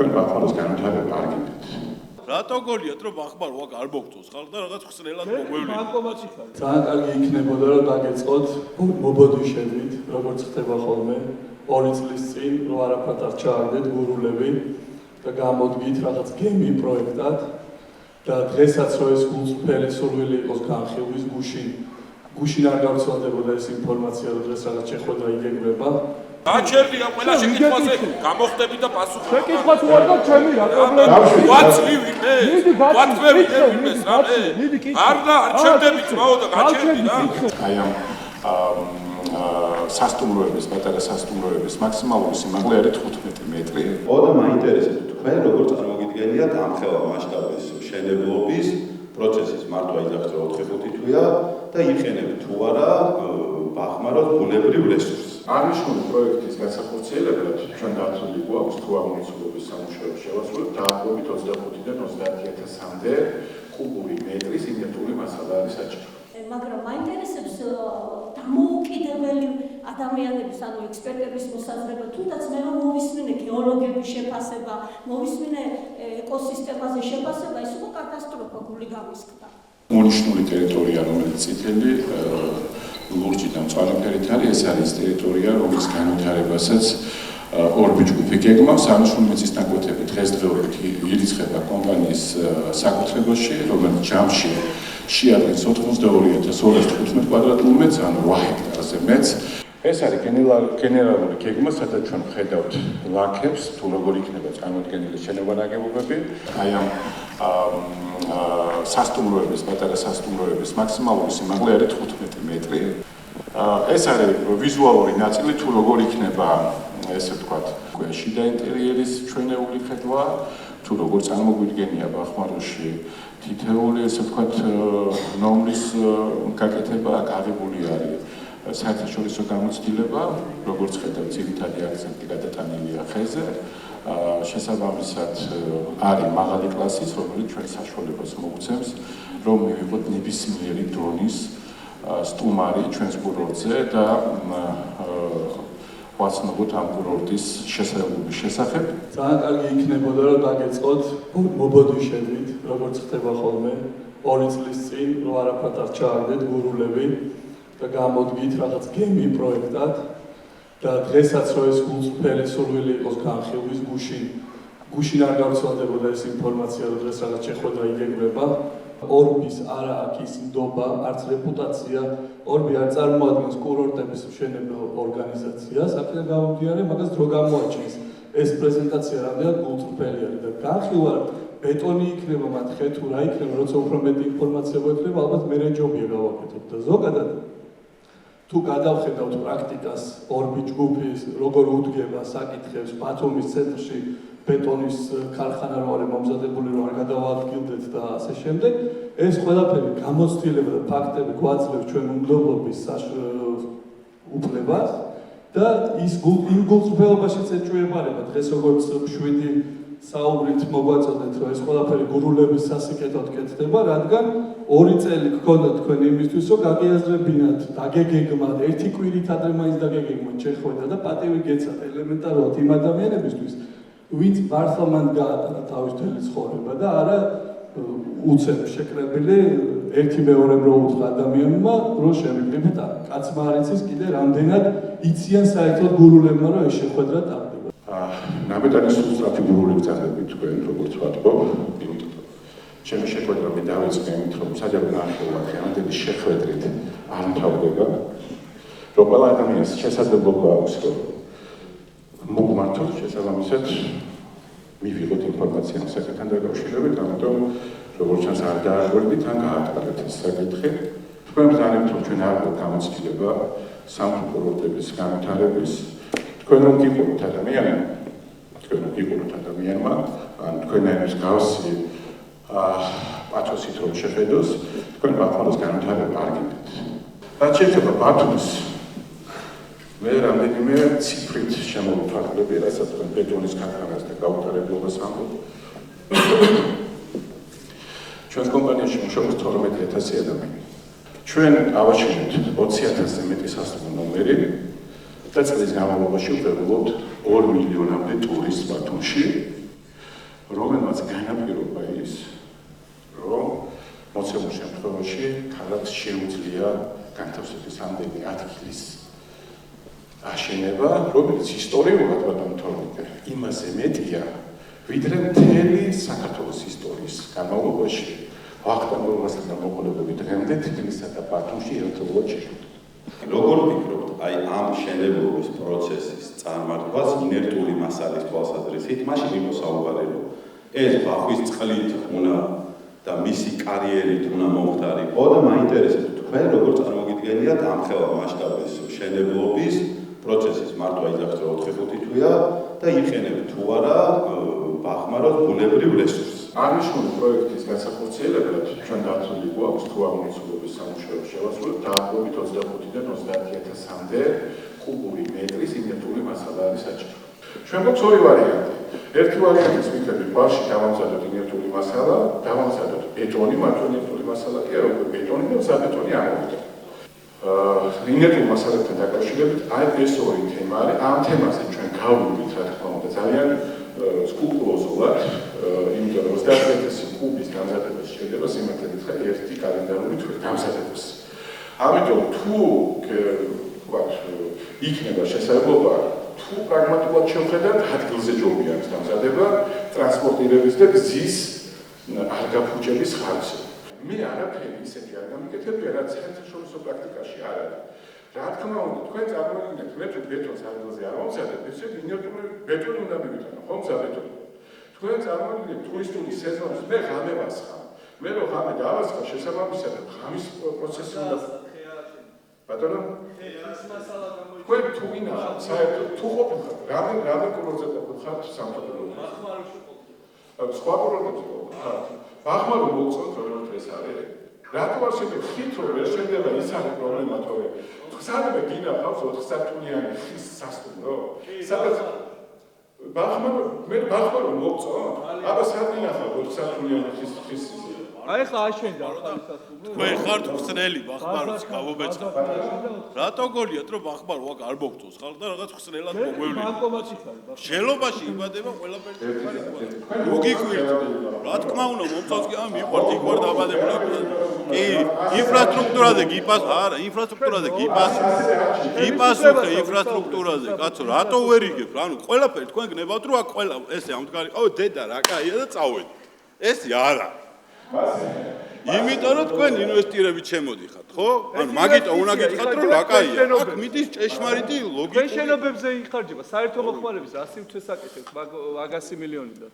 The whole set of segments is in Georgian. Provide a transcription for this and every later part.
თქვენ ბახმაროს განვითარება არ გინდათ. რატო გონიათ რომ ბახმარო აქ არ მოგწოს ხალხ და რაღაც ხსნელად მოგვევლინოთ. ძალიან კარგი იქნებოდა რომ დაგეწყოთ მობოდიშებით, როგორც ხდება ხოლმე 2 წლის წინ, რომ არაფრად არ ჩააგდეთ გურულები და გამოდგით რაღაც გემი პროექტად და დღესაც რომ ეს გულწრფელი სურვილი იყოს განხილვის გუშინ არ გავრცელდებოდა ეს ინფორმაცია, რომ დღეს რაღაც შეხვედრა იგეგმება. გაჩერდია ყველა შეკითხვაზე გამოხდები და პასუხი. შეკითხვაც უარ და ჩემი რა პრობლემა. ვაცლივინე. ვაცლივინე იმეს რამე. არ და არ ჩერდები ძმაო და გაჩერდი რა. აი ამ სასტუმროების, პატარა სასტუმროების მაქსიმალური სიმაღლე არის 15 მეტრი. ოდა მაინტერესებს თქვენ როგორ წარმოგიდგენიათ ამხელა მასშტაბის მშენებლობის პროცესის მარტო აიძახს რომ 4-5 თვეა და იყენებთ თუ არა ბახმაროს ბუნებრივ რესურსს. აღნიშნული პროექტის განსახორციელებლად ჩვენ დათვლილი გვაქვს თუ აღმოცენების სამუშაოების შევასრულებით დაახლოებით 25-დან 30,000-მდე კუბური მეტრის ინერტული მასალა არის საჭირო. მაგრამ მაინტერესებს დამოუკიდებელი ადამიანების, ანუ ექსპერტების მოსაზრება, თუნდაც მე რომ მოვისმინე გეოლოგების შეფასება, მოვისმინე ეკოსისტემაზე შეფასება, ეს უკვე კატასტროფა გული გამისკდა. მონიშნული ტერიტორია, რომელიც წითელი ლურჯი და მწვანე ფერით არის, ეს არის ტერიტორია, რომლის განვითარებასაც ორბი ჯგუფი გეგმავს. აღნიშნული მიწის ნაკვეთები დღესდღეობით ირიცხება კომპანიის საკუთრებაში, რომელიც ჯამში შეადგენს 82,215 კვადრატულ მეტრს, ანუ 8 ჰექტარზე მეტს. ეს არის გენერალური გეგმა, სადაც ჩვენ ვხედავთ ლაქებს, თუ როგორ იქნება წარმოდგენილი შენობა-ნაგებობები. აი ამ სასტუმროების, პატარა სასტუმროების მაქსიმალური სიმაღლე არის 15 მეტრი. ეს არის ვიზუალური ნაწილი, თუ როგორ იქნება, ესე ვთქვათ, შიდა ინტერიერის ჩვენეული ხედვა, თუ როგორ წარმოგვიდგენია ბახმაროში თითეული, ესე ვთქვათ, ნომრის გაკეთება, აღებული არის საერთაშორისო გამოცდილება, როგორც ხედავთ, ძირითადი აქცენტი გადატანილია ხეზე. შესაბამისად არის მაღალი კლასის, რომელიც ჩვენ საშუალებას მოგცემს, რომ მივიღოთ ნებისმიერი დრონის სტუმარი ჩვენს კურორტზე და ვაცნობოთ ამ კურორტის შესაძლებლობის შესახებ. ძალიან კარგი იქნებოდა რომ დაგეწყოთ მობოდიშებით, როგორც ხდება ხოლმე 2 წლის წინ, რომ არაფრად არ ჩააგდეთ გურულები და გამოდგით რაღაც გემი პროექტად და დღესაც რომ ეს გულწრფელი სურვილი იყოს განხილვის გუშინ არ გავრცელდებოდა ეს ინფორმაცია, რომ დღეს რაღაც შეხვედრა იგეგმება. ორბის არა აქვს ის ნდობა, არც რეპუტაცია, ორბი არ წარმოადგენს კურორტების მშენებელ ორგანიზაციას, აქედან გამომდინარე, მაგას დრო გამოაჩენს. ეს პრეზენტაცია რამდენად გულწრფელი არის და განხილვა ბეტონი იქნება, მათ ხე თუ რა იქნება, როცა უფრო მეტი ინფორმაცია გვექნება, ალბათ მე ჯობია გავაკეთოთ და ზოგადად თუ გადავხედავთ პრაქტიკას ორბი ჯგუფის როგორ უდგება საკითხებს ბათუმის ცენტრში ბეტონის ქარხანა რო არის მომზადებული, რომ არ გადავადგილდეთ და ასე შემდეგ, ეს ყველაფერი გამოცდილება და ფაქტები გვაძლევს ჩვენ უმდობლობის უფლებას და ის იმ გულწრფელობაშიც ეჭვიებარება. დღეს როგორც შვიდი საუბრით მოგვაწოდეთ, რომ ეს ყველაფერი გურულების სასიკეთოდ კეთდება, რადგან 2 წელი გქონდა თქვენ იმისთვის, რომ გაგიაზრებინათ, დაგეგეგმათ, ერთი კვირით ადრე მაინც დაგეგეგმოთ შეხვედრა და პატივი გეცათ ელემენტარულად იმ ადამიანებისთვის, ვინც მართლმად გაატარა თავისუფლად ცხოვრება და არა უცებ შეკრებილი ერთი მეორემ რო უთხრა ადამიანმა, რომ შევიკრიბეთ ამ. კაცმა არ იცის კიდე რამდენად იციან საერთოდ გურულებმა, რომ ეს შეხვედრა ტარდება. ნაბეტანის სუსტრაფი გურული გზადებით თქვენ, როგორც ვთქვათ, ჩემი შეხვედრა მე დავიწყე იმით, რომ საჯარო ნახევრად დღევანდელი შეხვედრით არ მთავრდება, რომ ყველა ადამიანს შესაძლებლობა აქვს, რომ მოგმართოთ შესაბამისად მივიღოთ ინფორმაცია ამ საკითხთან დაკავშირებით, ამიტომ როგორც ჩანს არ დააგვერდით, ან გაატარეთ ეს საკითხი. თქვენ ბრძანებთ, რომ ჩვენ არ გვაქვს გამოცდილება სამთო კურორტების განვითარების. თქვენ რომ გიყუროთ ადამიანმა, ან თქვენაირს გავსი პათოსით რომ შეხედოს, თქვენ ბახმაროს განვითარება არ გინდათ. რაც შეეხება ბათუმს, მე რამდენიმე ციფრით შემოვიფარგლები, რასაც თქვენ ბეტონის ქარხანას და გაუთავებლობას ამბობთ. ჩვენს კომპანიაში მუშაობს 12,000 ადამიანი. ჩვენ ავაჩინებთ 20,000-ზე მეტი სასტუმრო ნომერი და წლის განმავლობაში ვფერმობთ 2 მილიონამდე ტურისტს ბათუმში. რომელმაც განაპირობა ის, რომ მოცემულ შემთხვევაში ქალაქს შეუძლია განთავსების ამდენი ადგილის აშენება, რომელიც ისტორიულად ბატონო თორნიკე იმაზე მეტია, ვიდრე მთელი საქართველოს ისტორიის განმავლობაში ვახტანგელოვასთან დამოუკიდებლობის დღემდე თბილისსა და ბათუმში ერთდროულად შეხვდა. როგორ ფიქრობთ, აი ამ მშენებლობის პროცესის წარმართვას ინერტული მასალის თვალსაზრისით, მაშინ იყო საუბარი, რომ ეს ბახვის წყლით უნდა და მისი კარიერით უნდა მომხდარიყო და მაინტერესებს თქვენ როგორ წარმოგიდგენიათ ამხელა მასშტაბის მშენებლობის პროცესის მართვა იძახს 4-5 თვეა და იყენებთ თუ არა ბახმაროს ბუნებრივ რესურსს. აღნიშნული პროექტის განსახორციელებლად ჩვენ დათვლილი გვაქვს თუ აღმოსავლების სამუშაოების შევასრულებით დაახლოებით 25-დან 30,000-მდე კუბური მეტრის ინერტული მასალა არის საჭირო. ჩვენ გვაქვს ორი ვარიანტი. ერთი ვარიანტის მიხედვით ბარში დავამზადოთ ინერტული მასალა, დავამზადოთ ბეტონი, მარტო ინერტული მასალა კი არა, ბეტონი და საბეტონი ამოვიდა. ინერტულ მასალებთან დაკავშირებით აი ეს ორი თემა არის. ამ თემაზე ჩვენ გავუვით რა თქმა უნდა ძალიან სკრუპულოზულად, იმიტომ რომ 30,000 კუბის დამზადებას შეიძლება სიმართლედ ერთი კალენდარული თვე დამზადებას. ამიტომ თუ იქნება შესაძლებლობა თუ პრაგმატულად შევხედათ, ადგილზე ჯობია ეს დამზადება, ტრანსპორტირების და გზის არ გაფუჭების ხარჯზე. მე არაფერი ისეთი არ გამიკეთებია, რაც საერთაშორისო პრაქტიკაში არ არის. რა თქმა უნდა, თქვენ წარმოგიდგენთ, მე თუ ბეტონს ადგილზე არ ვამზადებ, ესე ინერტული ბეტონი უნდა მივიტანო, ხომ საბეტონი. თქვენ წარმოგიდგენთ ტურისტული სეზონს, მე ღამე ვასხამ. მე რო ღამე დავასხა, შესაბამისად ღამის პროცესი უნდა ბატონო თქვენ თუ ინახავთ საერთოდ თუ ყოფილხართ რამე კურორტზე ყოფილხართ სამთავრობო სხვა კურორტებზე ყოფილხართ ბახმარო მოგწონთ რომ ეს არის რატო არ შეიძლება ხით რომ ვერ შეიძლება ის არის პრობლემა თორე სადმე გინახავს 4 საათიანი ხის სასტუმრო სადაც ბახმარო მოგწონთ აბა სად გინახავ 4 საათიანი ხის აი ხა აშენდა თქვენ ხართ ხსნელი ბახმაროს გავობეჭდა. რატო გოლიათ რომ ბახმარო აქ არ მოგწონს ხალხ და რაღაც ხსნელად მოგვევლინებთ. ბანკომატიც არის. შელობაში იბადება ყველაფერი თქვენი. მოგიკვირთ. რა თქმა უნდა მომწონს კი ამ მიყვართ იქ ვარ დაბადებული. კი, ინფრასტრუქტურაზე გიპას არა, ინფრასტრუქტურაზე გიპას. გიპასუხე ინფრასტრუქტურაზე, კაცო, რატო ვერ იგებ? ანუ ყველაფერი თქვენ გნებავთ რომ აქ ყველა ესე ამდგარი ყავ დედა რა კაია და წავედი. ესე არა. იმიტომ რომ თქვენ ინვესტირებით შემოდიხართ, ხო? ანუ მაგიტო უნდა გითხრათ რომ რა კაია. აქ მიდის ჭეშმარიტი ლოგიკა. შენობებზე იხარჯება საერთო მოხმარების 100 თვეს აკეთებს მაგ 100 მილიონიდან.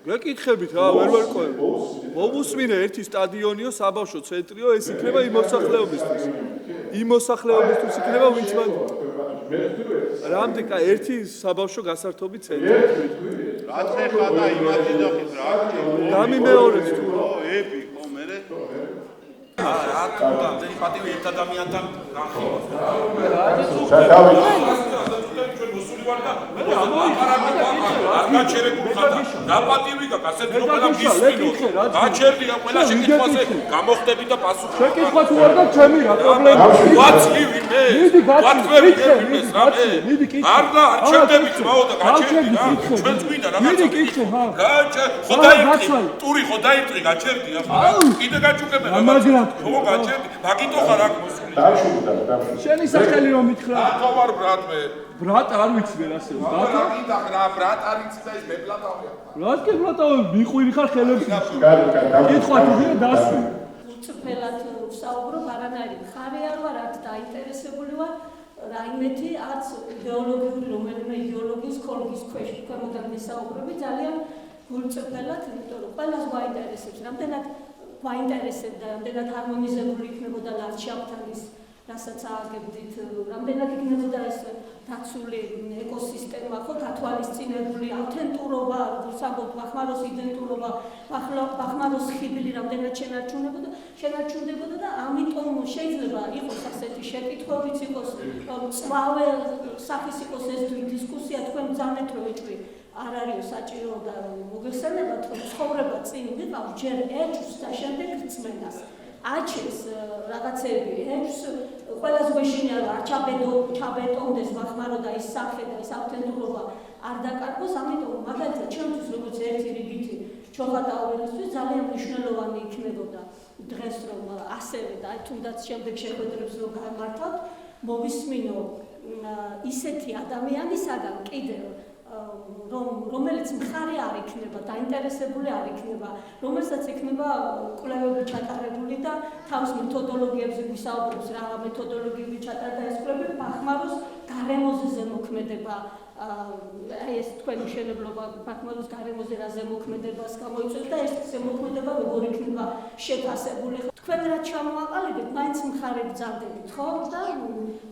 გეკითხებით რა, ვერ ვარკვევ. მომუსმინე ერთი სტადიონიო, საბავშვო ცენტრიო, ეს იქნება იმ მოსახლეობისთვის. იმ მოსახლეობისთვის იქნება ვინც მაგ რამდენი ერთი საბავშვო გასართობი ცენტრი. რაც ეხლა და იმაში დახით რა. გამიმეორებს თუ ები ხო მერე რა თქმა უნდა, პატივი ერთ ადამიანთან განხილავს. ჩვენ მოსული ვარ და არ გაჩერებული ხარ და რა პატივი გაქვს, ასეთი რომ ყველა მისმინო. გაჩერდია ყველა შეკითხვაზე, გამოხდები და პასუხი. შეკითხვა თუ არ გაქვს ჩემი რა პრობლემა. ვაცლი ვინმე? ვათქვევი ვინმეს რა მე? არ და არ ჩერდებით მაო და გაჩერდი რა. ჩვენც გვინდა რაღაცა. ხო დაიწყი, ტური ხო დაიწყი, გაჩერდია ხო? კიდე გაჩუქებენ რა. ხო გაჩერდი, მაგიტო ხარ აქ მოსული. შენი სახელი რომ მითხრა. რატო ვარ ბრატ მე? ბრატ არ ვიცი ვერ ასე რა გინდა რა ბრატ არ იცი და ის მე ბლატავია. რას კი ბლატავი მიყვირი ხარ ხელებს. კითხვა თვითონ დასვი. უწფელად ვსაუბრობ, არანაირი მხარე არ ვარ, არც დაინტერესებული ვარ. რაიმეთი არც იდეოლოგიური რომელიმე იდეოლოგიის ქოლგის ქვეშ ქვემოდან ვისაუბრები ძალიან გულწრფელად, იმიტომ რომ ყველას გვაინტერესებს, რამდენად გვაინტერესებდა, რამდენად ჰარმონიზებული იქნებოდა ლანდშაფტთან ის რასაც ააგებდით, რამდენად იქნებოდა ეს დაცული ეკოსისტემა, ხო, გათვალისწინებული ავთენტურობა, როგორც ამბობთ, ბახმაროს იდენტურობა, ბახმაროს ხიბილი რამდენად შენარჩუნდებოდა და ამიტომ შეიძლება იყოს ასეთი შეკითხვებიც იყოს, წვავე სახის იყოს ეს დისკუსია, თქვენ ბრძანეთ რომ ეჭვი არ არის საჭირო და მოგეხსენებათ რომ ცხოვრება წინ ვიყავს ჯერ ეჭვს და შემდეგ რწმენას. აჩეს რაღაცები, ეჭვს ყველას გვეშინია რომ არ ჩაბეტონდეს ბახმარო და ის სახე და ის ავთენტურობა არ დაკარგოს, ამიტომ მაგალითად ჩემთვის როგორც ერთი რიგითი ჩოხატაურისთვის ძალიან მნიშვნელოვანი იქნებოდა დღეს რომ ასევე და თუნდაც შემდეგ შეხვედრებს რომ გამართავთ მოვისმინო ისეთი ადამიანისაგან კიდევ რომელიც მხარე არ იქნება, დაინტერესებული არ იქნება, რომელსაც იქნება კვლევები ჩატარებული და თავის მეთოდოლოგიებზე ვისაუბრებს, რა მეთოდოლოგიები ჩატარდა ეს კვლევები, ბახმაროს გარემოზე ზემოქმედება, აი ეს თქვენი მშენებლობა ბახმაროს გარემოზე რა ზემოქმედებას გამოიწვევს და ეს ზემოქმედება როგორ იქნება შეფასებული. თქვენ რაც ჩამოაყალიბეთ, მაინც მხარე ბრძანდებით, ხო? და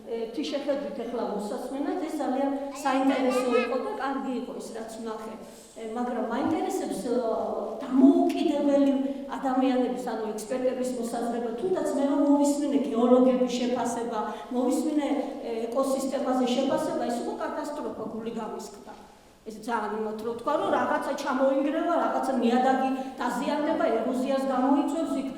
ერთი შეხედვით ახლა მოსასმენად ეს ძალიან საინტერესო იყო და კარგი იყო ის რაც ვნახე. მაგრამ მაინტერესებს დამოუკიდებელი ადამიანების, ანუ ექსპერტების მოსაზრება, თუნდაც მე რომ მოვისმინე გეოლოგების შეფასება, მოვისმინე ეკოსისტემაზე შეფასება, ეს უკვე კატასტროფა გული გამისკდა. ეს ძალიან იმათ რო თქვა, რომ რაღაცა ჩამოინგრევა, რაღაცა ნიადაგი დაზიანდება, ეროზიას გამოიწვევს იქ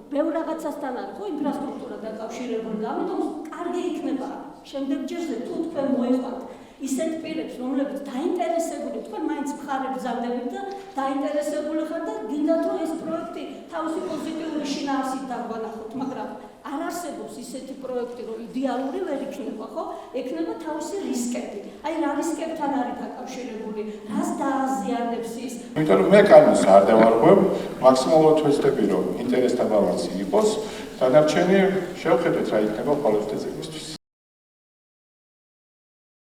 ბევრ რაღაცასთან არის ხო ინფრასტრუქტურა დაკავშირებული და ამიტომ კარგი იქნება შემდეგ ჯერზე თუ თქვენ მოიყვანთ ისეთ პირებს რომლებიც დაინტერესებული თქვენ მაინც მხარე ბრძანდებით და დაინტერესებული ხართ და გინდათ რომ ეს პროექტი თავისი პოზიტიური შინაარსით დაგვანახოთ მაგრამ არ არსებობს ისეთი პროექტი რომ იდეალური ვერ იქნება ხო ექნება თავისი რისკები აი რა რისკებთან არის დაკავშირებული რას დააზიანებს ის იმიტომ რომ მე კანონს არ დავარღვევ მაქსიმალურად ვეცდები რომ ინტერესთა ბალანსი იყოს დანარჩენი შევხედეთ რა იქნება პოლიტიკაზებისთვის